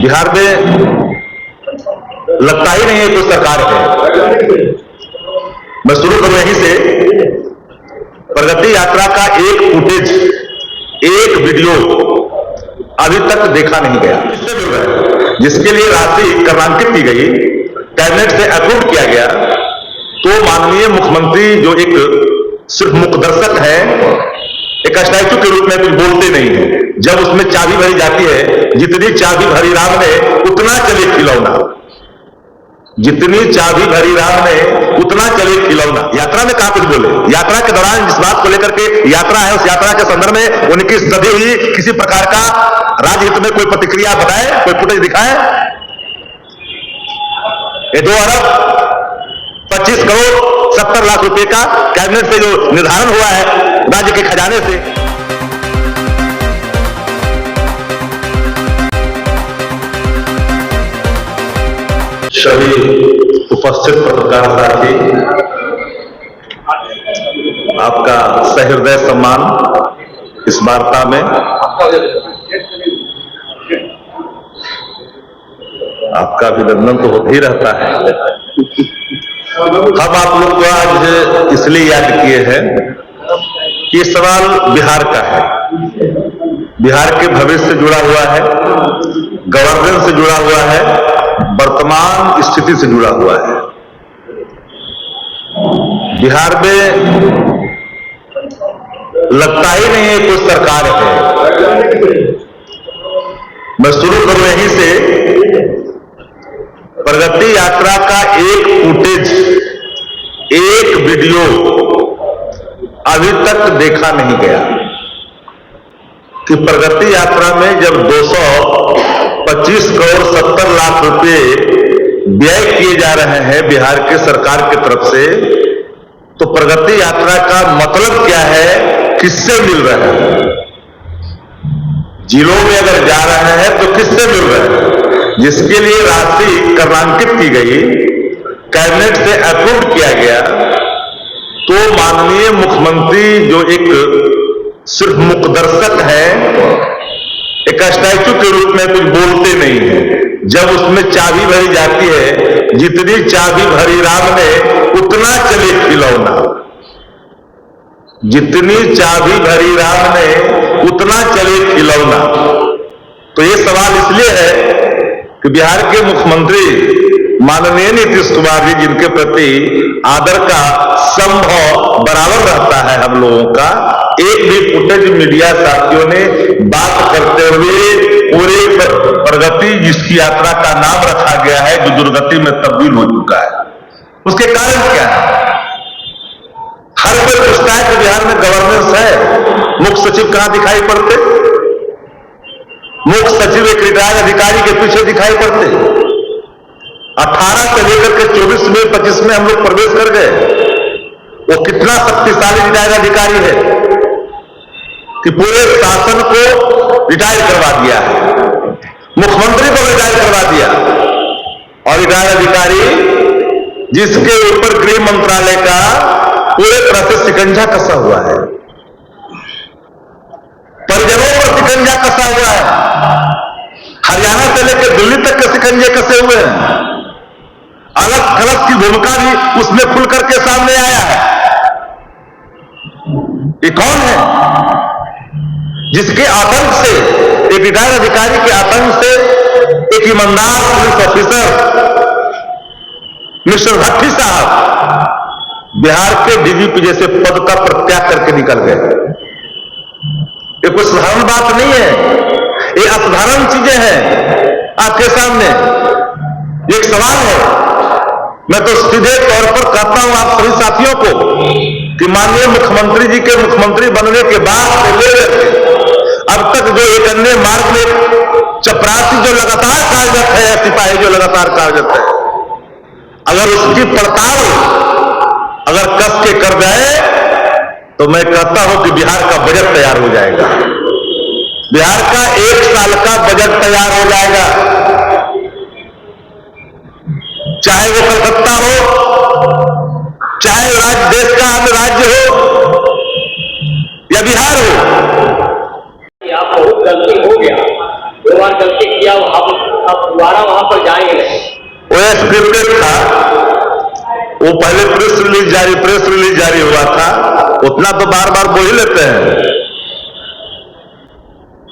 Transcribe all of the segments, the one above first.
बिहार में लगता ही नहीं है कोई सरकार है। मैं शुरू करूं यहीं से। प्रगति यात्रा का एक फुटेज, एक वीडियो अभी तक देखा नहीं गया, जिसके लिए राशि क्रमांकित की गई, कैबिनेट से अप्रूव किया गया। तो माननीय मुख्यमंत्री जो एक सिर्फ मुखदर्शक है, एक स्टैचू के रूप में कुछ बोलते नहीं है। जब उसमें चाबी भरी जाती है, जितनी चाबी भरी राम ने उतना चले खिलौना, जितनी चाबी भरी राम ने उतना चले खिलौना। यात्रा में कहा कुछ बोले, यात्रा के दौरान जिस बात को लेकर के यात्रा है, उस यात्रा के संदर्भ में उनकी सदी हुई किसी प्रकार का राजहित में कोई प्रतिक्रिया बताए, कोई फुटेज दिखाए। ये 2 अरब 25 करोड़ 70 लाख रुपए का कैबिनेट से जो निर्धारण हुआ है राज्य के खजाने से। सभी उपस्थित पत्रकार साथी, आपका सहृदय सम्मान इस वार्ता में। आपका अभिनंदन तो होता ही रहता है। हम आप लोग को आज इसलिए याद किए हैं कि ये सवाल बिहार का है, बिहार के भविष्य से जुड़ा हुआ है, गवर्नेंस से जुड़ा हुआ है, वर्तमान स्थिति से जुड़ा हुआ है। बिहार में लगता ही नहीं है कोई सरकार है। मैं शुरू करूं यहीं से। प्रगति यात्रा का एक फुटेज, एक वीडियो अभी तक देखा नहीं गया कि प्रगति यात्रा में जब 225 करोड़ 70 लाख रुपए व्यय किए जा रहे हैं बिहार के सरकार की तरफ से, तो प्रगति यात्रा का मतलब क्या है, किससे मिल रहा है। जिलों में अगर जा रहे हैं तो किससे मिल रहे हैं, जिसके लिए राशि क्रमांकित की गई, कैबिनेट से अप्रूव किया गया। तो माननीय मुख्यमंत्री जो एक सिर्फ मुखदर्शक है, एक स्टैचू के रूप में कुछ बोलते नहीं है। जब उसमें चाबी भरी जाती है, जितनी चाबी भरी राम ने उतना चले खिलौना, जितनी चाबी भरी राम ने उतना चले खिलौना। तो ये सवाल इसलिए है कि बिहार के मुख्यमंत्री माननीय नीतीश कुमार जी, जिनके प्रति आदर का संभव बराबर रहता है हम लोगों का, एक भी फुटेज मीडिया साथियों ने बात करते हुए पूरे प्रगति जिसकी यात्रा का नाम रखा गया है, जो दुर्गति में तब्दील हो चुका है, उसके कारण क्या है। हर कोई पूछता है कि बिहार में गवर्नेंस है, मुख्य सचिव कहां दिखाई पड़ते, मुख्य सचिव एक रिटायर्ड अधिकारी के पीछे दिखाई पड़ते। 18 से लेकर के 24 में 25 में हम लोग प्रवेश कर गए। वो कितना शक्तिशाली रिटायर्ड अधिकारी है कि पूरे शासन को रिटायर करवा दिया है, मुख्यमंत्री को रिटायर करवा दिया। और रिटायर्ड अधिकारी जिसके ऊपर गृह मंत्रालय का पूरे तरह से शिकंजा कसा हुआ है, परिजनों पर शिकंजा कसा हुआ है, हरियाणा से लेकर दिल्ली तक के शिकंजे कसे हुए हैं। अलग थलग की भूमिका भी उसमें खुल करके सामने आया है। ये कौन है जिसके आतंक से, एक रिटायर्ड अधिकारी के आतंक से एक ईमानदार पुलिस ऑफिसर मिस्टर भट्टी साहब बिहार के डीजीपी जैसे पद का परित्याग करके निकल गए। ये कोई साधारण बात नहीं है, ये असाधारण चीजें हैं आपके सामने। एक सवाल है, मैं तो सीधे तौर पर कहता हूं आप सभी साथियों को कि माननीय मुख्यमंत्री जी के मुख्यमंत्री बनने के बाद से लेकर अब तक जो एक अन्य मार्ग में चपरासी जो लगातार कार्यरत है, सिपाही जो लगातार कार्यरत है, अगर उसकी पड़ताल अगर कस के कर जाए तो मैं कहता हूं कि बिहार का बजट तैयार हो जाएगा। बिहार का 1 साल का बजट तैयार हो जाएगा। चाहे वो कलकत्ता हो, चाहे देश का अन्य राज्य हो या बिहार हो। आप बहुत गलती हो गया, 2 बार गलती किया, आप आप दोबारा वहां पर जाएंगे? वो स्क्रिप्टेड था, वो पहले प्रेस रिलीज जारी हुआ था, उतना तो बार बार बोल ही लेते हैं।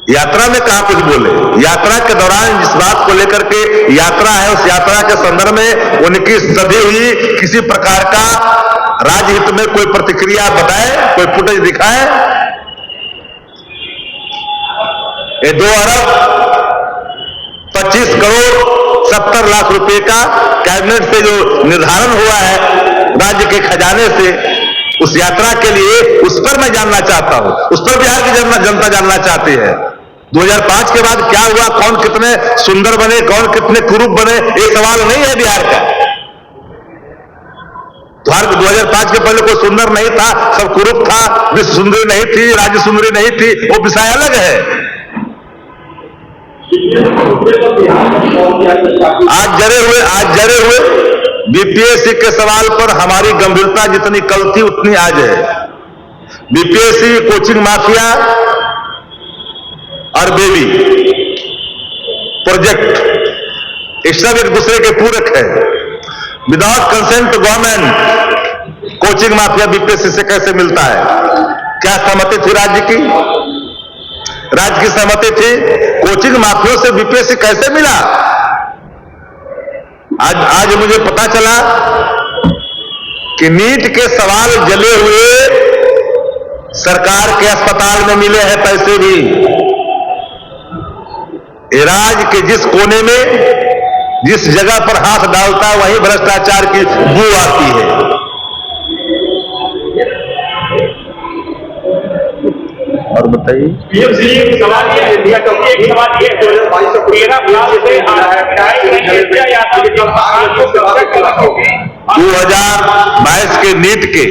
यात्रा में कहां कुछ बोले? यात्रा के दौरान जिस बात को लेकर के यात्रा है, उस यात्रा के संदर्भ में उनकी सदी हुई किसी प्रकार का राजहित में कोई प्रतिक्रिया बताए, कोई फुटेज दिखाए। ये 2 अरब 25 करोड़ 70 लाख रुपए का कैबिनेट से जो निर्धारण हुआ है राज्य के खजाने से, उस यात्रा के लिए, उस पर मैं जानना चाहता हूं, उस पर बिहार की जनता जानना चाहती है। 2005 के बाद क्या हुआ, कौन कितने सुंदर बने, कौन कितने कुरूप बने, ये सवाल नहीं है बिहार का। 2005 के पहले कोई सुंदर नहीं था, सब कुरूप था, विश्व सुंदरी नहीं थी, राज्य सुंदरी नहीं थी, वो विषय अलग है। आज जरे हुए बीपीएससी के सवाल पर हमारी गंभीरता जितनी कल थी उतनी आज है। बीपीएससी, कोचिंग माफिया और बेबी प्रोजेक्ट, ये सब एक दूसरे के पूरक है। Without consent government coaching mafia BPSC से कैसे मिलता है? क्या सहमति थी राज्य की? राज्य की सहमति थी? कोचिंग माफियों से बीपीएससी कैसे मिला? आज मुझे पता चला कि नीट के सवाल जले हुए सरकार के अस्पताल में मिले हैं पैसे भी। राज्य के जिस कोने में, जिस जगह पर हाथ डालता है वहीं भ्रष्टाचार की बू आती है। और बताइए, सवाल ये इंडिया का एक सवाल ये 2022 से 13 से 2022 के नीट के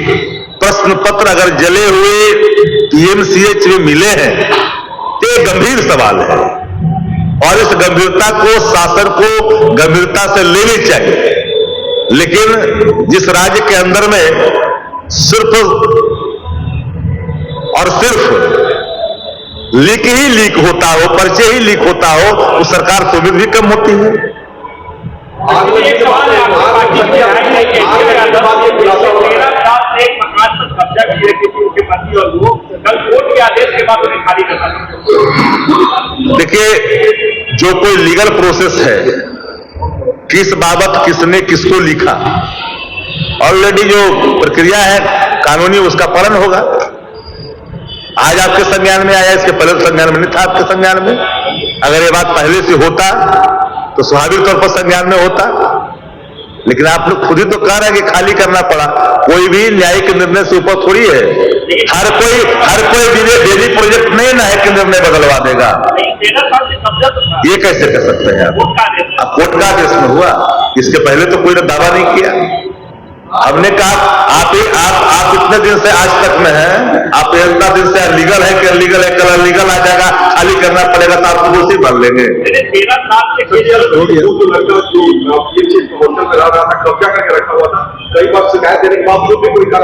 प्रश्न पत्र अगर जले हुए पीएमसीएच में मिले हैं तो ये गंभीर सवाल है और इस गंभीरता को शासन को गंभीरता से लेनी चाहिए। लेकिन जिस राज्य के अंदर में सिर्फ और सिर्फ लीक ही लीक होता हो, पर्चे ही लीक होता हो, वो सरकार से उम्मीद भी कम होती है। एक सवाल है, एक मकान पर कब्जा किए किसी उनके पति और वो कल कोर्ट के आदेश के बाद उन्हें खाली करना। देखिए, जो कोई लीगल प्रोसेस है, किस बाबत किसने किसको लिखा, ऑलरेडी जो प्रक्रिया है कानूनी, उसका पालन होगा। आज आपके संज्ञान में आया, इसके पहले संज्ञान में नहीं था आपके संज्ञान में। अगर ये बात पहले से होता तो स्वाभाविक तौर पर संज्ञान में होता, लेकिन आप लोग खुद ही तो कह रहे हैं कि खाली करना पड़ा। कोई भी न्यायिक निर्णय से ऊपर थोड़ी है। हर कोई डेली प्रोजेक्ट नहीं न्यायिक निर्णय बदलवा देगा। ये कैसे कर सकते हैं आप? कोर्ट का आदेश में हुआ, इसके पहले तो कोई ने दावा नहीं किया। हमने कहा आप इतने दिन से आज तक में हैं, आप इतना दिन से लीगल है कि अनलीगल है, कल अनलीगल आ जाएगा, खाली करना पड़ेगा तो आपको दोषी भर लेंगे।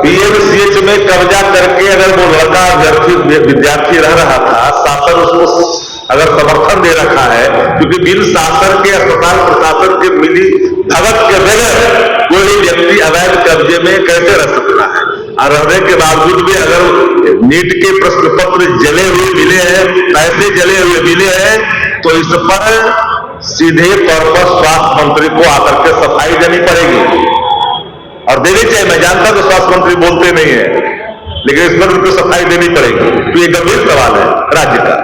पीएमसीएच में कब्जा करके अगर वो लड़का विद्यार्थी रह रहा था, शासन उसको अगर समर्थन दे रखा है, क्योंकि बिल शासन के अस्पताल प्रशासन के मिली भगत के बगैर कोई व्यक्ति अवैध कब्जे में कैसे रह सकता है? और रहने के बावजूद भी अगर नीट के प्रश्न पत्र जले हुए मिले हैं, पैसे जले हुए मिले हैं, तो इस पर सीधे तौर पर स्वास्थ्य मंत्री को आकर के सफाई देनी पड़ेगी और देनी चाहिए। मैं जानता हूं कि स्वास्थ्य मंत्री बोलते नहीं है, लेकिन इस पर उनको सफाई देनी पड़ेगी। तो ये गंभीर सवाल है राज्य का।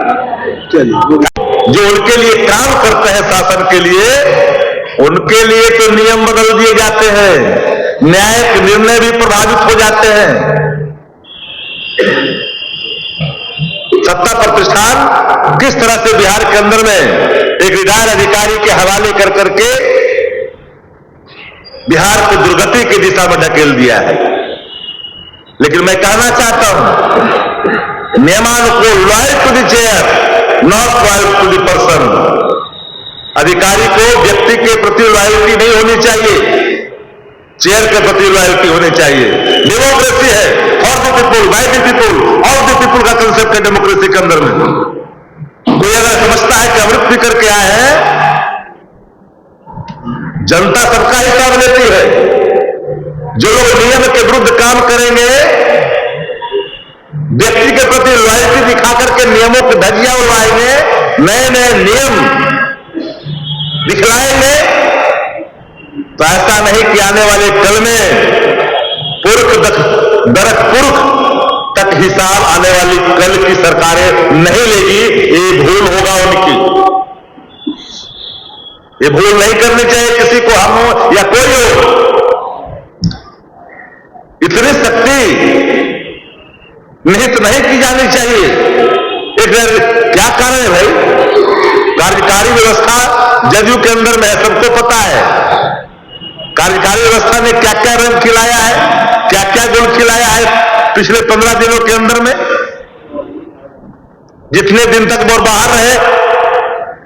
जो उनके लिए काम करते हैं शासन के लिए, उनके लिए तो नियम बदल दिए जाते हैं, न्यायिक निर्णय भी प्रभावित हो जाते हैं। सत्ता प्रतिष्ठान किस तरह से बिहार के अंदर में एक रिटायर्ड अधिकारी के हवाले कर करके बिहार को दुर्गति की दिशा में ढकेल दिया है। लेकिन मैं कहना चाहता हूं, नियमानुकूल, loyal to the chair, not loyal to the person. अधिकारी को व्यक्ति के प्रति लॉयल्टी नहीं होनी चाहिए, चेयर के प्रति लॉयल्टी होनी चाहिए। डेमोक्रेसी है, for the people, by the people, of the people का कंसेप्ट है डेमोक्रेसी के अंदर में। कोई अगर समझता है कि अमृत पी करके आए हैं जनता सबका हिसाब लेती है। जो लोग नियम के विरुद्ध काम करेंगे, व्यक्ति के प्रति लॉयल्टी दिखा करके नियमों की धज्जियां उड़वाएंगे, नए नए नियम दिखलाएंगे, तो ऐसा नहीं कि आने वाले कल में पुरख दरक पुरख तक हिसाब आने वाली कल की सरकारें नहीं लेगी। ये भूल होगा उनकी। ये भूल नहीं करनी चाहिए किसी को, हम हो या कोई हो। इतनी शक्ति निहित नहीं की जानी चाहिए। एक क्या कारण है भाई? कार्यकारी व्यवस्था जदयू के अंदर में सबको पता है। कार्यकारी व्यवस्था ने क्या क्या रंग खिलाया है, क्या क्या गुण खिलाया है पिछले 15 दिनों के अंदर में। जितने दिन तक वो बाहर रहे,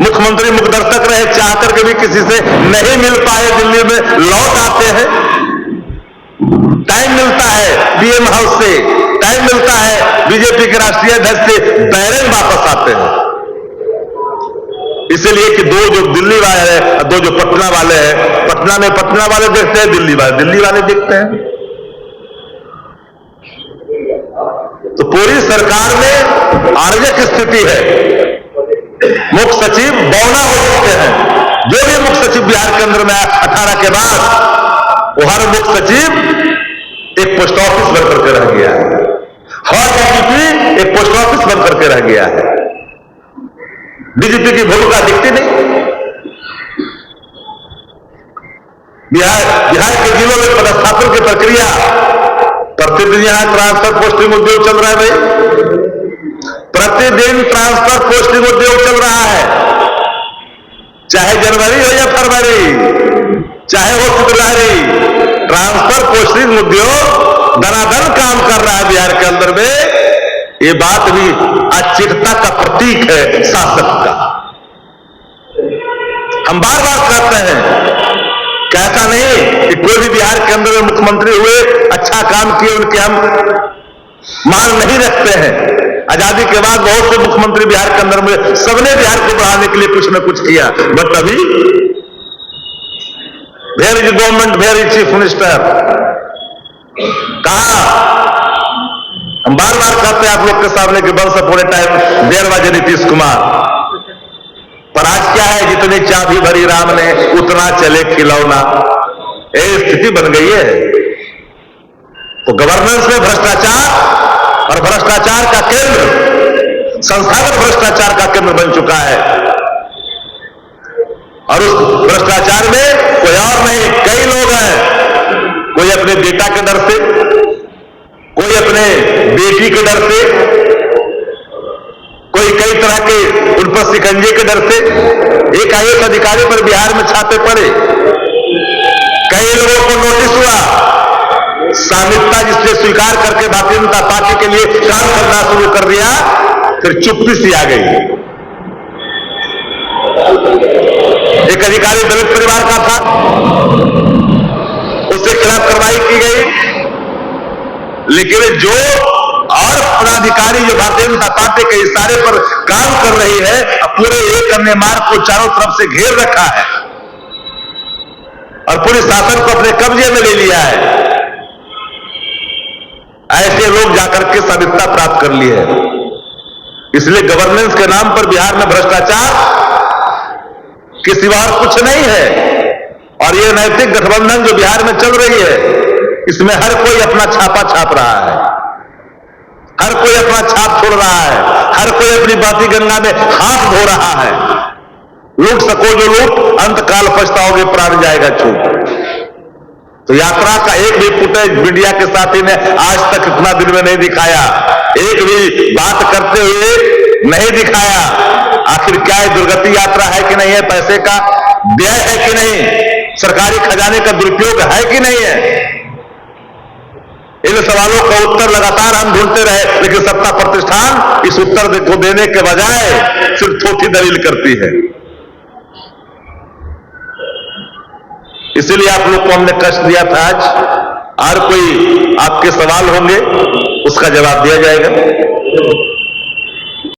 मुख्यमंत्री मुखदर्शक रहे, चाह करके भी किसी से नहीं मिल पाए, दिल्ली में लौट आते हैं। टाइम मिलता है बीएम हाउस से, टाइम मिलता है बीजेपी के राष्ट्रीय अध्यक्ष से, बैरन वापस आते हैं। इसलिए कि दो जो दिल्ली वाले हैं, दो जो पटना वाले हैं, पटना में पटना वाले देखते हैं, दिल्ली वाले देखते हैं। तो पूरी सरकार में अराजक स्थिति है। मुख्य सचिव बौना हो चुके हैं। जो भी मुख्य सचिव बिहार के अंदर में 18 के बाद, वो हर मुख्य सचिव एक पोस्ट ऑफिस बन करके रह गया है। हर डीजीपी एक पोस्ट ऑफिस बन करके रह गया है। डीजीपी की भूमिका दिखती नहीं। बिहार के जिलों में पदस्थापन की प्रक्रिया, प्रतिदिन यहां ट्रांसफर पोस्टिंग उद्योग चल रहा है भाई। प्रतिदिन ट्रांसफर पोस्टिंग उद्योग चल रहा है, चाहे जनवरी हो या फरवरी, चाहे हो फरवरी, ट्रांसफर पोस्टिंग उद्योग धनाधन काम कर रहा है बिहार के अंदर में। ये बात भी अचिंतता का प्रतीक है शासक का। हम बार बार कहते हैं, कहता नहीं कि कोई भी बिहार के अंदर में मुख्यमंत्री हुए, अच्छा काम किए, उनके हम मान नहीं रखते हैं। आजादी के बाद बहुत से मुख्यमंत्री बिहार के अंदर में, सबने बिहार को बढ़ाने के लिए कुछ न कुछ किया, बट अभी where is government, where is chief minister, कहा? हम बार बार कहते हैं आप लोग के सामने कि बन से पूरे टाइम देर बजे नीतीश कुमार, पर आज क्या है? जितनी चाबी भरी राम ने उतना चले खिलौना। ये स्थिति बन गई है। तो गवर्नेंस में भ्रष्टाचार, और भ्रष्टाचार का केंद्र, संस्थागत भ्रष्टाचार का केंद्र बन चुका है। और उस भ्रष्टाचार में कोई और नहीं, कई लोग हैं। कोई अपने बेटा के डर से, कोई अपने बेटी के डर से, कोई कई तरह के उन पर शिकंजे के डर से। एक आईएएस अधिकारी पर बिहार में छापे पड़े, कई लोगों को नोटिस हुआ, सामिप्ता जिसने स्वीकार करके भारतीय जनता पार्टी के लिए काम करना शुरू कर दिया, फिर चुप्पी सी आ गई। एक अधिकारी दलित परिवार का था, उसके खिलाफ कार्रवाई की गई, लेकिन जो और पदाधिकारी जो भारतीय जनता पार्टी के इशारे पर काम कर रही है, पूरे एक अन्य मार्ग को चारों तरफ से घेर रखा है और पूरे शासन को अपने कब्जे में ले लिया है। ऐसे लोग जाकर के स्वामित्वता प्राप्त कर लिए है। इसलिए गवर्नेंस के नाम पर बिहार में भ्रष्टाचार के सिवा कुछ नहीं है। और ये नैतिक गठबंधन जो बिहार में चल रही है, इसमें हर कोई अपना छापा छाप रहा है, हर कोई अपना छाप छोड़ रहा है, हर कोई अपनी बाती गंगा में हाथ धो रहा है। लूट सको जो लूट, अंतकाल पछताओगे प्राण जाएगा छूट। तो यात्रा का एक भी फुटेज मीडिया के साथी ने आज तक इतना दिन में नहीं दिखाया, एक भी बात करते हुए नहीं दिखाया। आखिर क्या है, दुर्गति यात्रा है कि नहीं है, पैसे का व्यय है कि नहीं, सरकारी खजाने का दुरुपयोग है कि नहीं है। इन सवालों का उत्तर लगातार हम ढूंढते रहे, लेकिन सत्ता प्रतिष्ठान इस उत्तर को देने के बजाय सिर्फ थोथी दलील करती है। इसीलिए आप लोग को हमने कष्ट दिया था। आज और कोई आपके सवाल होंगे, उसका जवाब दिया जाएगा।